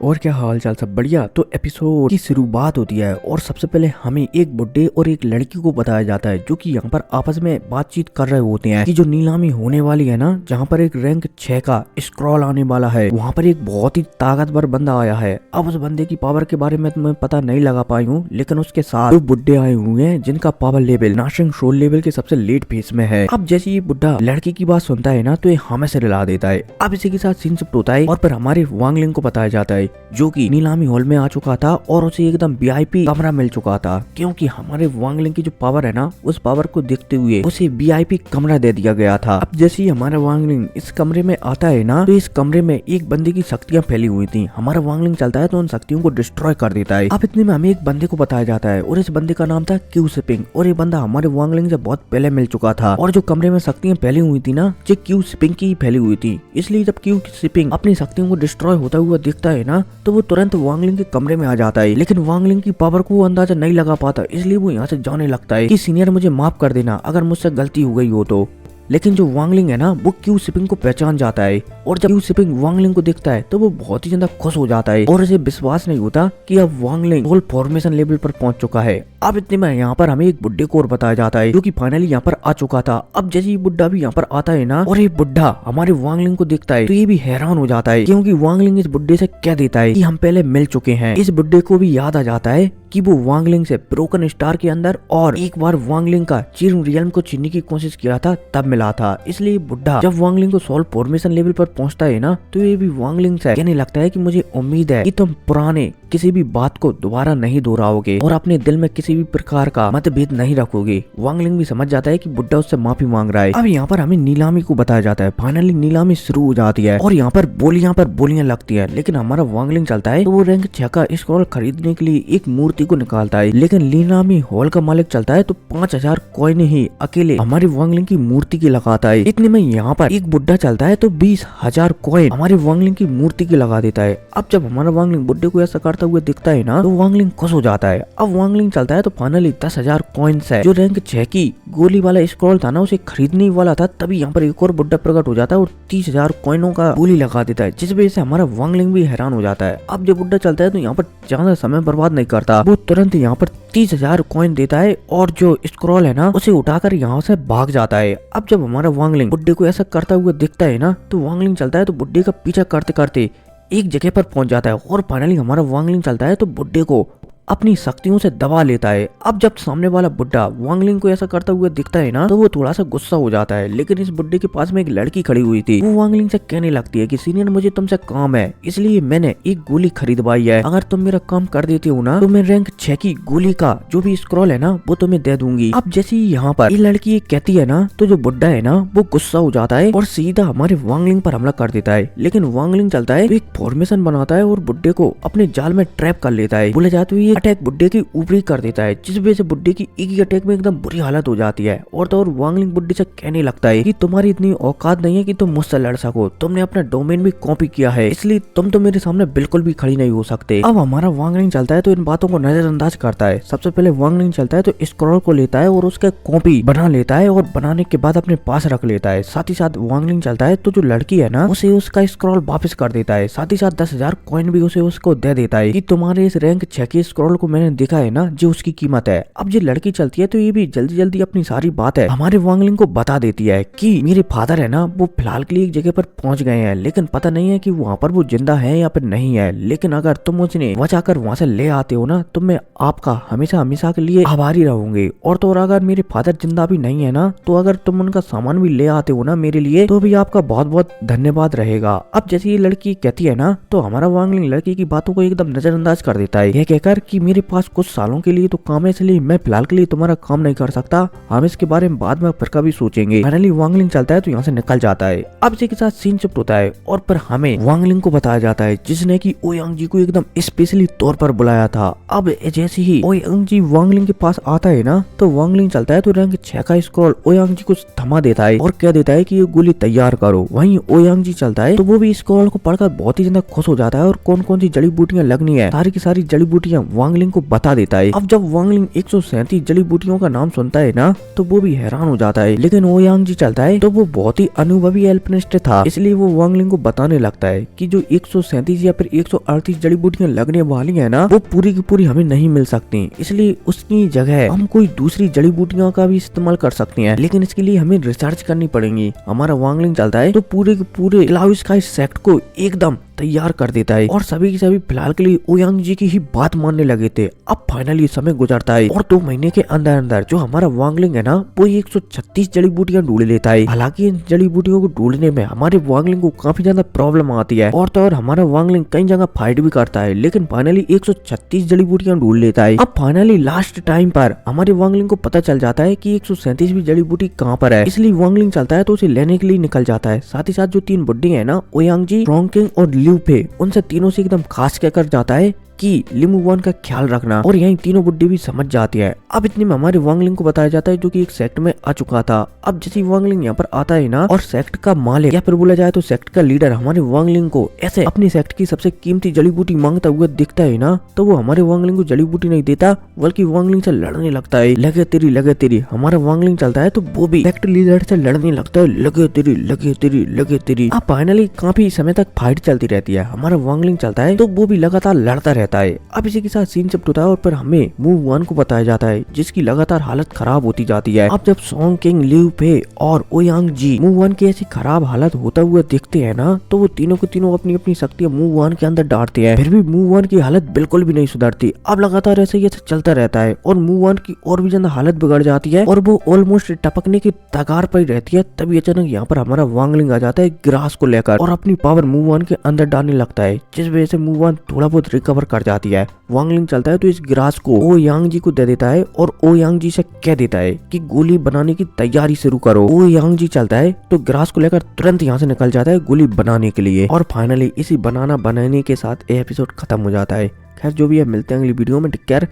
और क्या हाल चाल, सब बढ़िया। तो एपिसोड की शुरुआत होती है और सबसे पहले हमें एक बुड्ढे और एक लड़की को बताया जाता है जो कि यहाँ पर आपस में बातचीत कर रहे होते हैं कि जो नीलामी होने वाली है ना, जहाँ पर एक रैंक 6 का स्क्रॉल आने वाला है, वहाँ पर एक बहुत ही ताकतवर बंदा आया है। अब उस बंदे की पावर के बारे में मैं पता नहीं लगा पाई हूँ, लेकिन उसके साथ दो बुड्ढे आए हुए हैं जिनका पावर लेवल नाशिंग सोल लेवल के सबसे लेट फेस में है। अब जैसे ये बुड्ढा लड़की की बात सुनता है ना, तो ये हमें से रिला देता है। अब इसी के साथ सीन शिफ्ट होता है और फिर हमारे वांगलिंग को बताया जाता है जो कि नीलामी हॉल में आ चुका था और उसे एकदम वीआईपी कमरा मिल चुका था, क्योंकि हमारे वांगलिंग की जो पावर है ना, उस पावर को देखते हुए उसे वीआईपी कमरा दे दिया गया था। अब जैसे ही हमारा वांगलिंग इस कमरे में आता है ना, तो इस कमरे में एक बंदे की शक्तियां फैली हुई थी। हमारा वांगलिंग चलता है तो उन शक्तियों को डिस्ट्रॉय कर देता है। अब इतने में हमें एक बंदे को बताया जाता है और इस बंदे का नाम था क्यू शिपिंग, और ये बंदा हमारे वांगलिंग से बहुत पहले मिल चुका था। और जो कमरे में शक्तियां फैली हुई थी ना, जो क्यू शिपिंग की फैली हुई थी, इसलिए जब क्यू शिपिंग अपनी शक्तियों को डिस्ट्रॉय होता हुआ दिखता है ना, तो वो तुरंत वांगलिंग के कमरे में आ जाता है। लेकिन वांगलिंग की पावर को वो अंदाजा नहीं लगा पाता, इसलिए वो यहाँ से जाने लगता है कि सीनियर मुझे माफ कर देना अगर मुझसे गलती हो गई हो तो। लेकिन जो वांगलिंग है ना, वो क्यू शिपिंग को पहचान जाता है और जब क्यू शिपिंग वांगलिंग को देखता है तो वो बहुत ही ज्यादा खुश हो जाता है और उसे विश्वास नहीं होता कि अब वांगलिंग सोल फॉर्मेशन लेवल पर पहुंच चुका है। अब इतने में यहाँ पर हमें एक बुड्ढे को और बताया जाता है जो कि फाइनली यहाँ पर आ चुका था। अब जैसे ये बुड्ढा भी यहाँ पर आता है ना, और ये बुड्ढा हमारे वांगलिंग को देखता है तो ये भी हैरान हो जाता है, क्योंकि वांगलिंग इस बुड्ढे से कह देता है कि हम पहले मिल चुके हैं। इस बुड्ढे को भी याद आ जाता है कि वो वांगलिंग से ब्रोकन स्टार के अंदर और एक बार वांगलिंग का चीर रियल्म को छीनने की कोशिश किया था, तब मिला था। इसलिए बुड्ढा जब वांगलिंग को सोल फॉर्मेशन लेवल पर पहुंचता है ना, तो ये भी वांगलिंग से कहने लगता है कि मुझे उम्मीद है कि तुम पुराने किसी भी बात को दोबारा नहीं दोहराओगे और अपने दिल में किसी भी प्रकार का मतभेद नहीं रखोगे। वांगलिंग भी समझ जाता है कि बुड्ढा उससे माफी मांग रहा है। अब यहाँ पर हमें नीलामी को बताया जाता है। फाइनली नीलामी शुरू हो जाती है और यहाँ पर बोलियां लगती है, लेकिन हमारा वांगलिंग चलता है तो वो रैंक 6 का स्क्रॉल खरीदने के लिए एक मूर्ति को निकालता है। लेकिन नीलामी हॉल का मालिक चलता है तो 5000 कॉइन ही अकेले हमारे वांगलिंग की मूर्ति की लगाता है। इतने में यहाँ पर एक बुड्ढा चलता है तो 20,000 कॉइन हमारे वांगलिंग की मूर्ति की लगा देता है। अब जब हमारा वांगलिंग बुड्ढे को ऐसा करता हुआ दिखता है ना, तो वांगलिंग खुश हो जाता है। अब वांगलिंग चलता है तो फाइनली 10,000 कॉइन्स है जो रैंक 6 की गोली वाला स्क्रॉल था ना, उसे खरीदने वाला था। तभी यहाँ पर एक और बुड्ढा प्रकट हो जाता है और 30,000 कॉइनों का गोली लगा देता है, जिस वजह से हमारा वांगलिंग भी हैरान हो जाता है। अब जब बुड्ढा चलता है तो यहाँ पर ज्यादा समय बर्बाद नहीं करता, वो तुरंत यहाँ पर 30,000 कॉइन देता है और जो स्क्रॉल है ना, उसे उठाकर यहाँ से भाग जाता है। अब जब हमारा वांगलिंग बुड्ढे को ऐसा करता हुआ दिखता है ना, तो वांगलिंग चलता है तो बुड्ढे का पीछा करते करते एक जगह पर पहुंच जाता है और फाइनली हमारा वांगलिंग चलता है तो बुड्ढे को अपनी शक्तियों से दबा लेता है। अब जब सामने वाला बुड्ढा वांगलिंग को ऐसा करता हुआ दिखता है ना, तो वो थोड़ा सा गुस्सा हो जाता है। लेकिन इस बुड्ढे के पास में एक लड़की खड़ी हुई थी, वो वांगलिंग से कहने लगती है कि सीनियर मुझे तुमसे काम है, इसलिए मैंने एक गोली खरीदवाई है। अगर तुम मेरा काम कर देते हो ना, तो मैं रैंक 6 की गोली का जो भी स्क्रॉल है ना, वो तुम्हें दे दूंगी। अब जैसे ही यहाँ पर ये लड़की कहती है ना, तो जो बुड्ढा है ना, वो गुस्सा हो जाता है और सीधा हमारे वांगलिंग पर हमला कर देता है। लेकिन वांगलिंग चलता है तो एक फॉर्मेशन बनाता है और बुड्ढे को अपने जाल में ट्रैप कर लेता है। बोले जाते हुए ये अटैक बुड्ढे की ऊपरी कर देता है, जिस वजह से बुड्ढे की एक ही अटैक में एकदम बुरी हालत हो जाती है। और तो और वांगलिंग बुड्ढे से कहने लगता है कि तुम्हारी इतनी औकात नहीं है कि तुम मुझसे लड़ सको, तुमने अपना डोमेन भी कॉपी किया है, इसलिए तुम तो मेरे सामने बिल्कुल भी खड़ी नहीं हो सकते। अब हमारा वांगलिंग चलता है तो इन बातों को नजरअंदाज करता है। सबसे पहले वांगलिंग चलता है तो स्क्रॉल को लेता है और उसका कॉपी बना लेता है और बनाने के बाद अपने पास रख लेता है। साथ ही साथ वांगलिंग चलता है तो जो लड़की है ना, उसे उसका स्क्रॉल वापस कर देता है। साथ ही साथ 10,000 कॉइन भी उसे उसको दे देता है कि तुम्हारे इस रैंक 6 के स्क्रॉल को मैंने देखा है ना, जो उसकी कीमत है। अब ये लड़की चलती है तो ये भी जल्दी जल्दी अपनी सारी बात है हमारे वांगलिंग को बता देती है कि मेरे फादर है ना, वो फिलहाल के लिए एक जगह पर पहुंच गए हैं, लेकिन पता नहीं है कि वहाँ पर वो जिंदा है या फिर नहीं है। लेकिन अगर तुम मुझे बचाकर वहाँ से ले आते हो ना, तो मैं आपका हमेशा हमेशा के लिए आभारी रहूंगी। और तो और अगर मेरे फादर जिंदा भी नहीं है ना, तो अगर तुम उनका सामान भी ले आते हो ना मेरे लिए, तो भी आपका बहुत बहुत धन्यवाद रहेगा। अब जैसे ये लड़की कहती है ना, तो हमारा वांगलिंग लड़की की बातों को एकदम नजरअंदाज कर देता है, यह कहकर कि मेरे पास कुछ सालों के लिए तो काम है, इसलिए मैं फिलहाल के लिए तुम्हारा काम नहीं कर सकता, हम इसके बारे में बाद में फिर कभी सोचेंगे। फाइनली वांगलिंग चलता है तो यहाँ से निकल जाता है। अब इसी के साथ सीन शिफ्ट होता है और फिर हमें वांगलिंग को बताया जाता है जिसने की ओयांग जी को एकदम स्पेशली तौर पर बुलाया था। अब जैसे ही ओयांग जी वांगलिंग के पास आता है ना, तो वांगलिंग चलता है तो रैंक 6 का स्क्रॉल ओयांग जी को थमा देता है और कह देता है कि ये गोली तैयार करो। वहीं ओयांग जी चलता है तो वो भी स्क्रॉल को पढ़कर बहुत ही ज्यादा खुश हो जाता है और कौन कौन सी जड़ी बूटियां लगनी है, सारी की सारी जड़ी बूटियां वांगलिंग को बता देता है। अब जब वांगलिंग 137 जड़ी बूटियों का नाम सुनता है ना तो वो भी हैरान हो जाता है, लेकिन ओयांग जी चलता है तो वो बहुत ही अनुभवी एल्पिनिस्ट था, इसलिए वो वांगलिंग को बताने लगता है कि जो 137 या फिर 138 जड़ी बूटियां लगने वाली है ना वो पूरी की पूरी हमें नहीं मिल सकती, इसलिए उसकी जगह हम कोई दूसरी जड़ी बूटियों का भी इस्तेमाल कर सकते हैं, लेकिन इसके लिए हमें रिसर्च करनी पड़ेगी। हमारा वांगलिंग चलता है तो पूरे के पूरे क्लाउ स्काई सेक्ट को एकदम तैयार कर देता है और सभी के सभी फिलहाल के लिए ओयांग जी की ही बात मानने लगे थे। अब फाइनली समय गुजरता है और 2 महीने के अंदर अंदर जो हमारा वांगलिंग है ना वो 136 जड़ी बूटियां ढूंढ लेता है। हालांकि इन जड़ी बूटियों को ढूंढने में हमारे वांगलिंग को काफी ज्यादा प्रॉब्लम आती है और तो और हमारा वांगलिंग कई जगह फाइट भी करता है, लेकिन फाइनली 136 जड़ी बूटियां ढूंढ लेता है। अब फाइनली लास्ट टाइम पर हमारे वांगलिंग को पता चल जाता है कि 137वीं जड़ी बूटी कहाँ पर है, इसलिए वांगलिंग चलता है तो उसे लेने के लिए निकल जाता है। साथ ही साथ जो 3 बुड्ढे हैं ना ओयांग जी, रॉन्किंग और लिू पे, उनसे तीनों से एकदम खास कहकर जाता है कि लिमुवान का ख्याल रखना, और यही तीनों बुड्ढे भी समझ जाती है। अब इतने में हमारे वांगलिंग को बताया जाता है जो कि एक सेक्ट में आ चुका था। अब जैसे वांगलिंग यहाँ पर आता है ना और सेक्ट का मालिक या फिर बोला जाए तो सेक्ट का लीडर हमारे वांगलिंग को ऐसे अपनी सेक्ट की सबसे कीमती जड़ी बूटी मांगता हुआ दिखता है ना तो वो हमारे वांगलिंग को जड़ी बूटी नहीं देता बल्कि वांगलिंग से लड़ने लगता है। लगे तेरी हमारा वांगलिंग चलता है तो वो भी सेक्ट लीडर से लड़ने लगता है। लगे तेरी। अब फाइनली काफी समय तक फाइट चलती रहती है। हमारा वांगलिंग चलता है तो वो भी लगातार लड़ता रहता है। अब इसी के साथ सीन शिफ्ट होता है और फिर हमें मूव वन को बताया जाता है जिसकी लगातार हालत खराब होती जाती है। अब जब सॉन्ग किंग, लिu पे और ओयांग जी मूव वन की ऐसी खराब हालत होता हुआ दिखते हैं ना तो वो तीनों के तीनों अपनी अपनी शक्तियां मूव वन के अंदर डालते हैं, फिर भी मूव वन की हालत बिल्कुल भी नहीं सुधरती। अब लगातार ऐसे ही चलता रहता है और मूव वन की और भी ज्यादा हालत बिगड़ जाती है और वो ऑलमोस्ट टपकने की तगार पर रहती है। तभी अचानक यहाँ पर हमारा वांगलिंग आ जाता है ग्रास को लेकर और अपनी पावर मूव वन के अंदर डालने लगता है, जिस वजह से मूव वन थोड़ा बहुत रिकवर कर जाती है। वांगलिंग चलता है तो इस ग्रास को ओयांग जी को दे देता है और ओयांग जी से कह देता है कि गोली बनाने की तैयारी शुरू करो। ओयांग जी चलता है तो ग्रास को लेकर तुरंत यहाँ से निकल जाता है गोली बनाने के लिए और फाइनली इसी बनाने के साथ ये एपिसोड खत्म हो जाता है। खैर जो भी है, मिलते हैं अगली वीडियो में। Take care,